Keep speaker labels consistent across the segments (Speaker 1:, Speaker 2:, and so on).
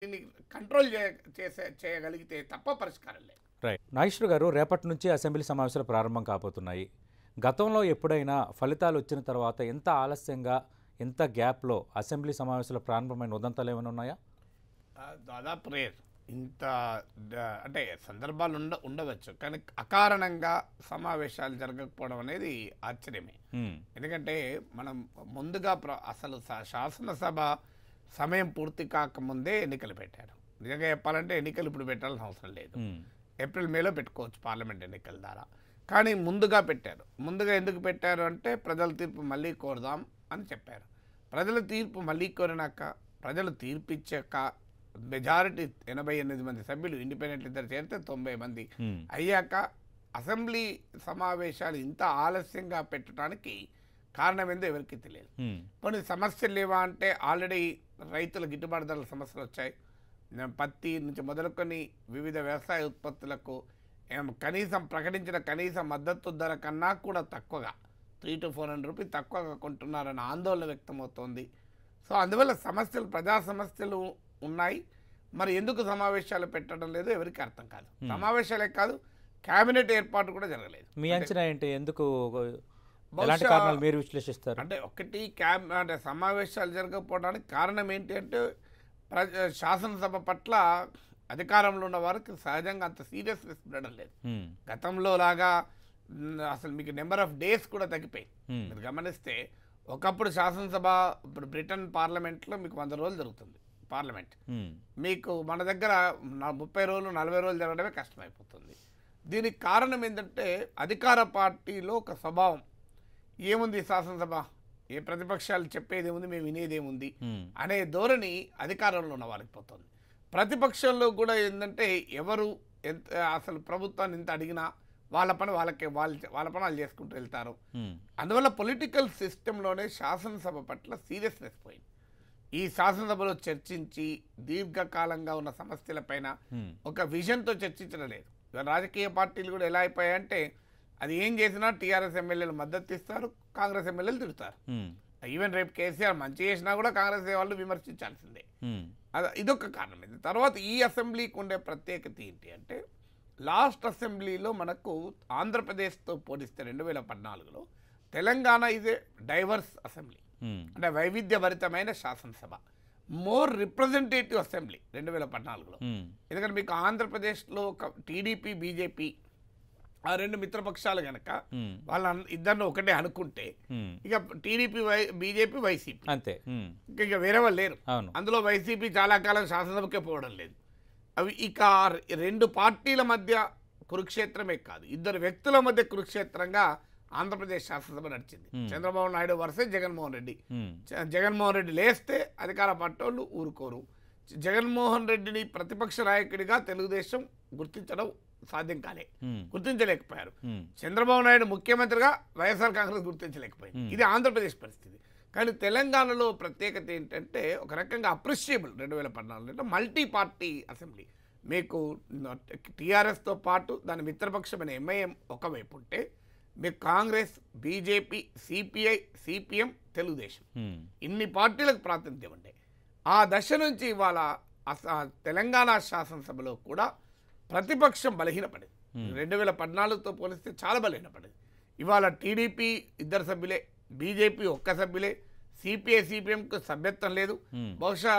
Speaker 1: దీన్ని కంట్రోల్ చేయగలిగితే తప్ప పరిష్కారం లేదు.
Speaker 2: రైట్. నాగేశ్వర్ గారు, రేపటి నుంచి అసెంబ్లీ సమావేశాలు ప్రారంభం కాబోతున్నాయి. గతంలో ఎప్పుడైనా ఫలితాలు వచ్చిన తర్వాత ఎంత ఆలస్యంగా, ఎంత గ్యాప్లో అసెంబ్లీ సమావేశాలు ప్రారంభమైన ఉదంతాలు ఏమైనా ఉన్నాయా?
Speaker 1: దాదాపు రేర్. ఇంత అంటే సందర్భాలు ఉండవచ్చు, కానీ అకారణంగా సమావేశాలు జరగకపోవడం అనేది ఆశ్చర్యమే. ఎందుకంటే మనం ముందుగా అసలు శాసనసభ సమయం పూర్తి కాకముందే ఎన్నికలు పెట్టారు. నిజంగా చెప్పాలంటే ఎన్నికలు ఇప్పుడు పెట్టాల్సిన అవసరం లేదు, ఏప్రిల్ మేలో పెట్టుకోవచ్చు పార్లమెంట్ ఎన్నికల ద్వారా. కానీ ముందుగా పెట్టారు. ముందుగా ఎందుకు పెట్టారు అంటే ప్రజల తీర్పు మళ్ళీ కోరుదాం అని చెప్పారు. ప్రజల తీర్పు మళ్ళీ కోరినాక, ప్రజలు తీర్పు ఇచ్చాక మెజారిటీ 88 మంది సభ్యులు, ఇండిపెండెంట్ ఇద్దరు చేరితే 90 మంది అయ్యాక అసెంబ్లీ సమావేశాలు ఇంత ఆలస్యంగా పెట్టడానికి కారణం ఏందో ఎవరికి తెలియదు. కొన్ని సమస్యలు లేవా అంటే ఆల్రెడీ రైతుల గిట్టుబాటు ధరల సమస్యలు వచ్చాయి. పత్తి నుంచి మొదలుకొని వివిధ వ్యవసాయ ఉత్పత్తులకు కనీసం ప్రకటించిన కనీస మద్దతు ధర కన్నా కూడా తక్కువగా 300 to 400 రూపీస్ తక్కువగా కొంటున్నారన్న ఆందోళన వ్యక్తమవుతోంది. సో అందువల్ల సమస్యలు, ప్రజా సమస్యలు ఉన్నాయి. మరి ఎందుకు సమావేశాలు పెట్టడం లేదు ఎవరికి అర్థం కాదు. సమావేశాలే కాదు, కేబినెట్ ఏర్పాటు కూడా జరగలేదు.
Speaker 2: మీ అంచనా ఏంటి? ఎందుకు, ఎలాంటి కారణాలు మీరు విశ్లేషిస్తారు?
Speaker 1: అంటే ఒకటి అంటే సమావేశాలు జరగకపోవడానికి కారణం ఏంటి అంటే శాసనసభ పట్ల అధికారంలో ఉన్న వారికి సహజంగా అంత సీరియస్నెస్ ఉండడం లేదు. గతంలో లాగా అసలు మీకు నెంబర్ ఆఫ్ డేస్ కూడా తగ్గిపోయింది. మీరు గమనిస్తే ఒకప్పుడు శాసనసభ, ఇప్పుడు బ్రిటన్ పార్లమెంట్లో మీకు 100 రోజులు జరుగుతుంది పార్లమెంట్. మీకు మన దగ్గర 30 రోజులు 40 రోజులు జరగడమే కష్టమైపోతుంది. దీనికి కారణం ఏంటంటే అధికార పార్టీలో ఒక స్వభావం ఏముంది, శాసనసభ ఏ ప్రతిపక్షాలు చెప్పేది ఏముంది, మేము వినేది ఏముంది అనే ధోరణి అధికారంలో ఉన్న వాళ్ళకి పోతుంది. ప్రతిపక్షంలో కూడా ఏంటంటే ఎవరు ఎంత అసలు ప్రభుత్వాన్ని ఎంత అడిగినా వాళ్ళ పని వాళ్ళకే, వాళ్ళ పని వాళ్ళు చేసుకుంటూ వెళ్తారు. అందువల్ల పొలిటికల్ సిస్టంలోనే శాసనసభ పట్ల సీరియస్నెస్ పోయింది. ఈ శాసనసభలో చర్చించి దీర్ఘకాలంగా ఉన్న సమస్యలపైన ఒక విజన్తో చర్చించడం లేదు. రాజకీయ పార్టీలు కూడా ఎలా అయిపోయాయంటే అది ఏం చేసినా టీఆర్ఎస్ ఎమ్మెల్యేలు మద్దతు ఇస్తారు, కాంగ్రెస్ ఎమ్మెల్యేలు తిడతారు. ఈవెన్ రేపు కేసీఆర్ మంచి చేసినా కూడా కాంగ్రెస్ వాళ్ళు విమర్శించాల్సిందే. ఇదొక కారణం. ఇది తర్వాత ఈ అసెంబ్లీకి ఉండే ప్రత్యేకత ఏంటి అంటే లాస్ట్ అసెంబ్లీలో మనకు ఆంధ్రప్రదేశ్తో పోలిస్తే 2014లో తెలంగాణ ఇదే డైవర్స్ అసెంబ్లీ, అంటే వైవిధ్యభరితమైన శాసనసభ, మోర్ రిప్రజెంటేటివ్ అసెంబ్లీ 2014లో. ఎందుకంటే మీకు ఆంధ్రప్రదేశ్లో టీడీపీ, బీజేపీ ఆ రెండు మిత్రపక్షాలు కనుక వాళ్ళ ఇద్దరిని ఒకటే అనుకుంటే ఇక టీడీపీ, బీజేపీ, వైసీపీ అంతే, ఇక వేరే వాళ్ళు లేరు. అందులో వైసీపీ చాలా కాలం శాసనసభకే పోవడం లేదు. అవి ఇక రెండు పార్టీల మధ్య కురుక్షేత్రమే కాదు, ఇద్దరు వ్యక్తుల మధ్య కురుక్షేత్రంగా ఆంధ్రప్రదేశ్ శాసనసభ నడిచింది. చంద్రబాబు నాయుడు వర్సెస్ జగన్మోహన్ రెడ్డి. జగన్మోహన్ రెడ్డి లేస్తే అధికార పార్టీ వాళ్ళు ఊరుకోరు. జగన్మోహన్ రెడ్డిని ప్రతిపక్ష నాయకుడిగా తెలుగుదేశం గుర్తించడం సాధ్యం కాలే, గుర్తించలేకపోయారు. చంద్రబాబు నాయుడు ముఖ్యమంత్రిగా వైఎస్ఆర్ కాంగ్రెస్ గుర్తించలేకపోయింది. ఇది ఆంధ్రప్రదేశ్ పరిస్థితి. కానీ తెలంగాణలో ప్రత్యేకత ఏంటంటే ఒక రకంగా అప్రిషియబుల్ 2014 మల్టీ పార్టీ అసెంబ్లీ. మీకు టీఆర్ఎస్తో పాటు దాని మిత్రపక్షమైన ఎంఐఎం ఒకవైపు ఉంటే మీకు Congress, BJP, CPI, CPM, Telugu Desam ఇన్ని పార్టీలకు ప్రాతినిధ్యం ఉండే ఆ దశ నుంచి ఇవాళ తెలంగాణ శాసనసభలో కూడా ప్రతిపక్షం బలహీనపడింది. 2014తో పోలిస్తే చాలా బలహీనపడింది. ఇవాళ టీడీపీ 2 సభ్యులే, బీజేపీ 1 సభ్యులే, సిపిఐ, సిపిఎంకు సభ్యత్వం లేదు. బహుశా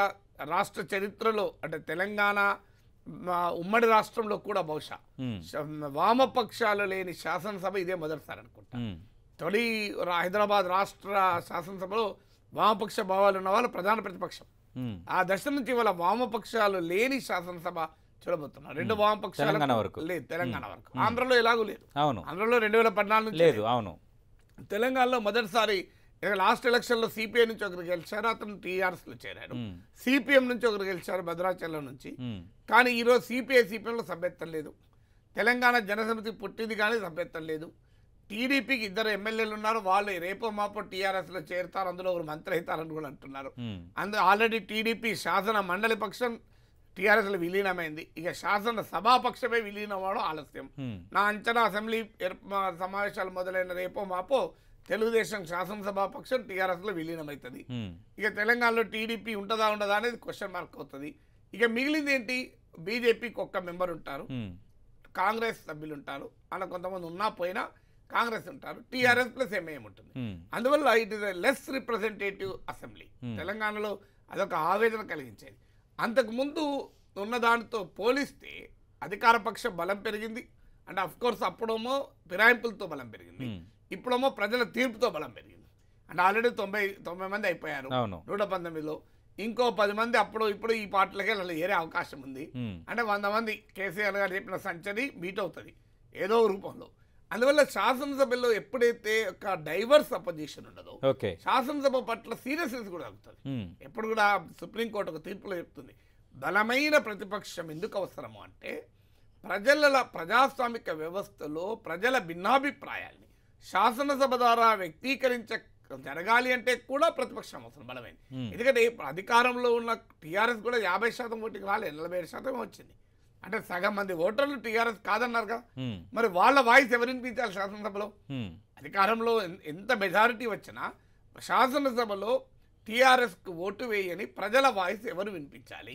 Speaker 1: రాష్ట్ర చరిత్రలో అంటే తెలంగాణ ఉమ్మడి రాష్ట్రంలో కూడా బహుశా వామపక్షాలు లేని శాసనసభ ఇదే మొదటిసారి అనుకుంటా. తొలి హైదరాబాద్ రాష్ట్ర శాసనసభలో వామపక్ష భావాలు ఉన్న వాళ్ళు ప్రధాన ప్రతిపక్షం. ఆ దశ నుంచి ఇవాళ వామపక్షాలు లేని శాసనసభ చూడబోతున్నారు. 2 వామపక్షాలు లేదు తెలంగాణ వరకు. ఆంధ్రలో ఎలాగూ లేదు. ఆంధ్రలో 2014 లేదు. అవును, తెలంగాణలో మొదటిసారి లాస్ట్ ఎలక్షన్లో సిపిఐ నుంచి ఒకరు గెలిచారు, అతను టీఆర్ఎస్లో చేరాడు. సిపిఎం నుంచి ఒకరు గెలిచారు భద్రాచలం నుంచి. కానీ ఈరోజు సిపిఐ, సిపిఎంలో సభ్యత్వం లేదు. తెలంగాణ జనసమితి పుట్టింది కానీ సభ్యత్వం లేదు. టీడీపీకి 2 ఎమ్మెల్యేలు ఉన్నారు, వాళ్ళు రేపో మాపో టీఆర్ఎస్లో చేరుతారు, అందులో ఒకరు మంత్రి అవుతారని కూడా అంటున్నారు. ఆల్రెడీ టీడీపీ శాసన మండలి పక్షం టీఆర్ఎస్లో విలీనమైంది. ఇక శాసన సభాపక్షమే విలీనం అవ్వడం ఆలస్యం. నా అంచనా అసెంబ్లీ సమావేశాలు మొదలైన రేపో మాపో తెలుగుదేశం శాసనసభాపక్షం టీఆర్ఎస్లో విలీనం అవుతుంది. ఇక తెలంగాణలో టీడీపీ ఉంటుందా ఉండదా అనేది క్వశ్చన్ మార్క్ అవుతుంది. ఇక మిగిలింది ఏంటి, బీజేపీకి ఒక్క మెంబర్ ఉంటారు, కాంగ్రెస్ సభ్యులు ఉంటారు, అలా కొంతమంది ఉన్నా పోయినా కాంగ్రెస్ ఉంటారు, టీఆర్ఎస్ ప్లస్ ఎంఐఎం ఉంటుంది. అందువల్ల it is less representative assembly. తెలంగాణలో అదొక ఆవేదన కలిగించేది. అంతకుముందు ఉన్న దానితో పోలిస్తే అధికార పక్ష బలం పెరిగింది. అంటే అఫ్ కోర్స్ అప్పుడేమో ఫిరాయింపులతో బలం పెరిగింది, ఇప్పుడేమో ప్రజల తీర్పుతో బలం పెరిగింది. అంటే ఆల్రెడీ 90 మంది అయిపోయారు 119లో, ఇంకో 10 మంది ఇప్పుడు ఈ పార్టీలకే ఏరే అవకాశం ఉంది. అంటే 100 మంది కేసీఆర్ గారు చెప్పిన సంచరి మీట్ అవుతుంది ఏదో రూపంలో. అందువల్ల శాసనసభలో ఎప్పుడైతే ఒక డైవర్స్ అపోజిషన్ ఉండదో శాసనసభ పట్ల సీరియస్నెస్ కూడా తగ్గుతుంది. ఎప్పుడు కూడా సుప్రీంకోర్టు ఒక తీర్పులో చెప్తుంది, బలమైన ప్రతిపక్షం ఎందుకు అవసరము అంటే ప్రజాస్వామిక వ్యవస్థలో ప్రజల భిన్నాభిప్రాయాల్ని శాసనసభ ద్వారా జరగాలి అంటే కూడా ప్రతిపక్షం అవసరం బలమైంది. ఎందుకంటే అధికారంలో ఉన్న టీఆర్ఎస్ కూడా 50% ఓటికి రాలేదు, 47% వచ్చింది. అంటే సగం మంది ఓటర్లు టీఆర్ఎస్ కాదన్నారుగా, మరి వాళ్ళ వాయిస్ ఎవరు వినిపించాలి శాసనసభలో? అధికారంలో ఎంత మెజారిటీ వచ్చినా శాసనసభలో టీఆర్ఎస్కు ఓటు వేయని ప్రజల వాయిస్ ఎవరు వినిపించాలి?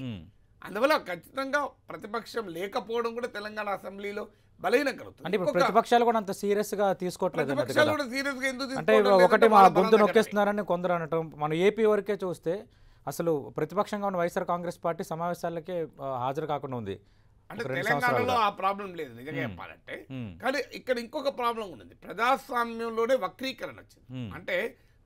Speaker 1: అందువల్ల ఖచ్చితంగా ప్రతిపక్షం లేకపోవడం కూడా తెలంగాణ అసెంబ్లీలో బలహీనం కలుగుతుంది.
Speaker 2: అంటే ప్రతిపక్షాలు కూడా అంత సీరియస్ గా తీసుకోవట్లేదు.
Speaker 1: అంటే
Speaker 2: ఒకటి మా గొంతు నొక్కేస్తున్నారని కొందరు అనటం. మన ఏపీ వరకే చూస్తే అసలు ప్రతిపక్షంగా ఉన్న వైఎస్ఆర్ కాంగ్రెస్ పార్టీ సమావేశాలకే హాజరు కాకుండా ఉంది.
Speaker 1: అంటే తెలంగాణలో ఆ ప్రాబ్లం లేదు నిజంగా చెప్పాలంటే. కానీ ఇక్కడ ఇంకొక ప్రాబ్లం ఉంది, ప్రజాస్వామ్యంలోనే వక్రీకరణ వచ్చింది. అంటే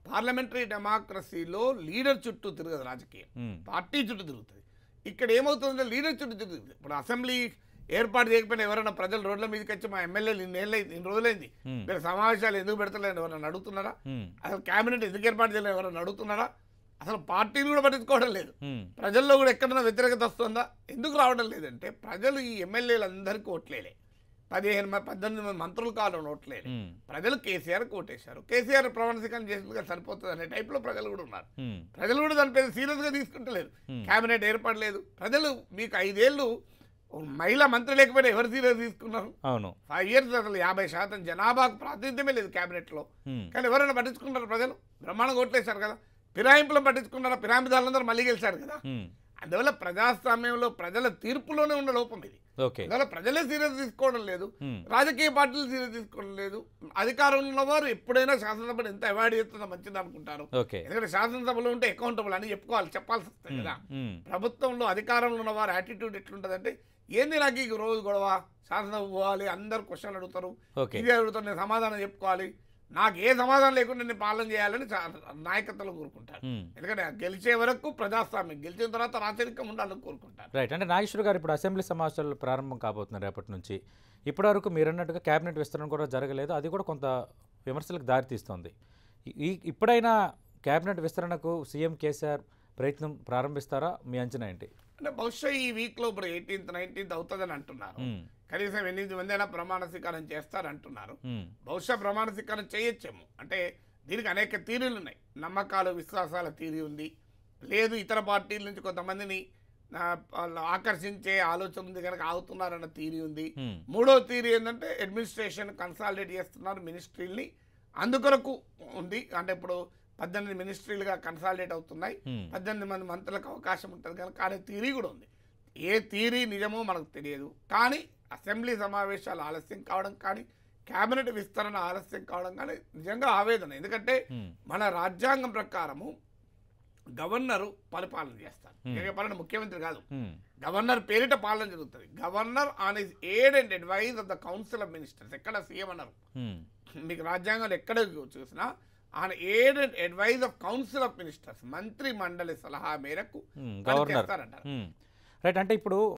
Speaker 1: పార్లమెంటరీ డెమోక్రసీలో లీడర్ చుట్టూ తిరగదు రాజకీయం, పార్టీ చుట్టూ తిరుగుతుంది. ఇక్కడ ఏమవుతుందంటే లీడర్ చుట్టూ తిరుగుతుంది. ఇప్పుడు అసెంబ్లీ ఏర్పాటు చేయకపోయినా ఎవరైనా ప్రజలు రోడ్ల మీదకి వచ్చి మా ఎమ్మెల్యేలు ఇన్ని రోజులైంది మీరు సమావేశాలు ఎందుకు పెడతలేని ఎవరైనా అడుగుతున్నారా? అసలు కేబినెట్ ఎందుకు ఏర్పాటు చేయలేదు ఎవరైనా అడుగుతున్నారా? అసలు పార్టీలు కూడా పట్టించుకోవడం లేదు. ప్రజల్లో కూడా ఎక్కడైనా వ్యతిరేకత వస్తుందా? ఎందుకు రావడం లేదంటే ప్రజలు ఈ ఎమ్మెల్యేలందరికీ ఓట్లేలే, 18 మంత్రులు కావాలని ఓట్లేదు. ప్రజలు కేసీఆర్కి ఓటేశారు, కేసీఆర్ ప్రమాణ స్వీకారం చేసినట్టుగా సరిపోతుంది అనే టైప్లో ప్రజలు కూడా ఉన్నారు. ప్రజలు కూడా దాని పేరు సీరియస్గా తీసుకుంటలేరు. కేబినెట్ ఏర్పడలేదు. ప్రజలు మీకు 5 ఏళ్ళు మహిళా మంత్రి లేకపోయినా ఎవరు సీరియస్ తీసుకున్నారు? 5 years అసలు 50% జనాభాకు ప్రాతినిధ్యమే లేదు కేబినెట్లో. కానీ ఎవరైనా పట్టించుకున్నారు? ప్రజలు బ్రహ్మాండంగా ఓట్లేశారు కదా. ఫిరాయింపులను పట్టించుకున్నారా? ఫిరాయింపుదారులందరూ మళ్ళీ గెలిచారు కదా. అందువల్ల ప్రజాస్వామ్యంలో ప్రజల తీర్పులోనే ఉన్న లోపం ఇది. అందువల్ల ప్రజలే సీరియస్ తీసుకోవడం లేదు, రాజకీయ పార్టీలు సీరియస్ తీసుకోవడం లేదు. అధికారంలో ఉన్నవారు ఎప్పుడైనా శాసనసభను ఎంత అవాయిడ్ చేస్తుందో మంచిది అనుకుంటారు. ఎందుకంటే శాసనసభలో ఉంటే అకౌంటబుల్ అని చెప్పాల్సి వస్తుంది కదా. ప్రభుత్వంలో అధికారంలో ఉన్నవారు యాటిట్యూడ్ ఎట్లుంటుందంటే, ఏంది నాకు ఈ రోజు గొడవ, శాసనసభ పోవాలి, అందరు క్వశ్చన్లు అడుగుతారు, ఇదే అడుగుతారు, నేను సమాధానం చెప్పుకోవాలి, నాకు ఏ సమాధానం లేకుండా నేను పాలన చేయాలని నాయకత్వాలు కోరుకుంటారు. ఎందుకంటే గెలిచే వరకు ప్రజాస్వామ్యం, గెలిచిన తర్వాత రాచరికం ఉండాలని కోరుకుంటారు.
Speaker 2: రైట్. అంటే నాగేశ్వర్ గారు ఇప్పుడు అసెంబ్లీ సమావేశాలు ప్రారంభం కాబోతున్నారు రేపటి నుంచి. ఇప్పటివరకు మీరు అన్నట్టుగా కేబినెట్ విస్తరణ కూడా జరగలేదు, అది కూడా కొంత విమర్శలకు దారితీస్తోంది. ఇప్పుడైనా కేబినెట్ విస్తరణకు సీఎం కేసీఆర్ ప్రయత్నం ప్రారంభిస్తారా? మీ అంచనా ఏంటి?
Speaker 1: అంటే బహుశా ఈ వీక్లో ఇప్పుడు 18th 19th అవుతుందని అంటున్నారు. కనీసం 8 మంది అయినా ప్రమాణ స్వీకారం చేస్తారంటున్నారు. బహుశా ప్రమాణ స్వీకారం చేయొచ్చేమో. అంటే దీనికి అనేక థీరీలు ఉన్నాయి. నమ్మకాలు విశ్వాసాల థీరీ ఉంది, లేదు ఇతర పార్టీల నుంచి కొంతమందిని ఆకర్షించే ఆలోచన ఉంది కనుక ఆగుతున్నారన్న థీరీ ఉంది. మూడో థీరీ ఏంటంటే అడ్మినిస్ట్రేషన్ కన్సాలిడేట్ చేస్తున్నారు మినిస్ట్రీల్ని, అందుకొరకు ఉంది. అంటే ఇప్పుడు 18 మినిస్ట్రీలుగా కన్సాలిడేట్ అవుతున్నాయి, 18 మంది మంత్రులకు అవకాశం ఉంటుంది కనుక అనే థీరీ కూడా ఉంది. ఏ థీరీ నిజమో మనకు తెలియదు. కానీ అసెంబ్లీ సమావేశాలు ఆలస్యం కావడం కానీ, కేబినెట్ విస్తరణ ఆలస్యం కావడం కానీ నిజంగా ఆవేదన. ఎందుకంటే మన రాజ్యాంగం ప్రకారము గవర్నరు పరిపాలన చేస్తారు, పాలన ముఖ్యమంత్రి కాదు. గవర్నర్ పేరిట పాలన జరుగుతుంది. Governor on his aid and advice of the council of ministers. ఎక్కడ సీఎం అన్నారు మీకు రాజ్యాంగంలో ఎక్కడ చూసినా on aid and advice of council of ministers, మంత్రి మండలి సలహా మేరకు గవర్నర్ చేస్తారంటారు.
Speaker 2: రైట్. అంటే ఇప్పుడు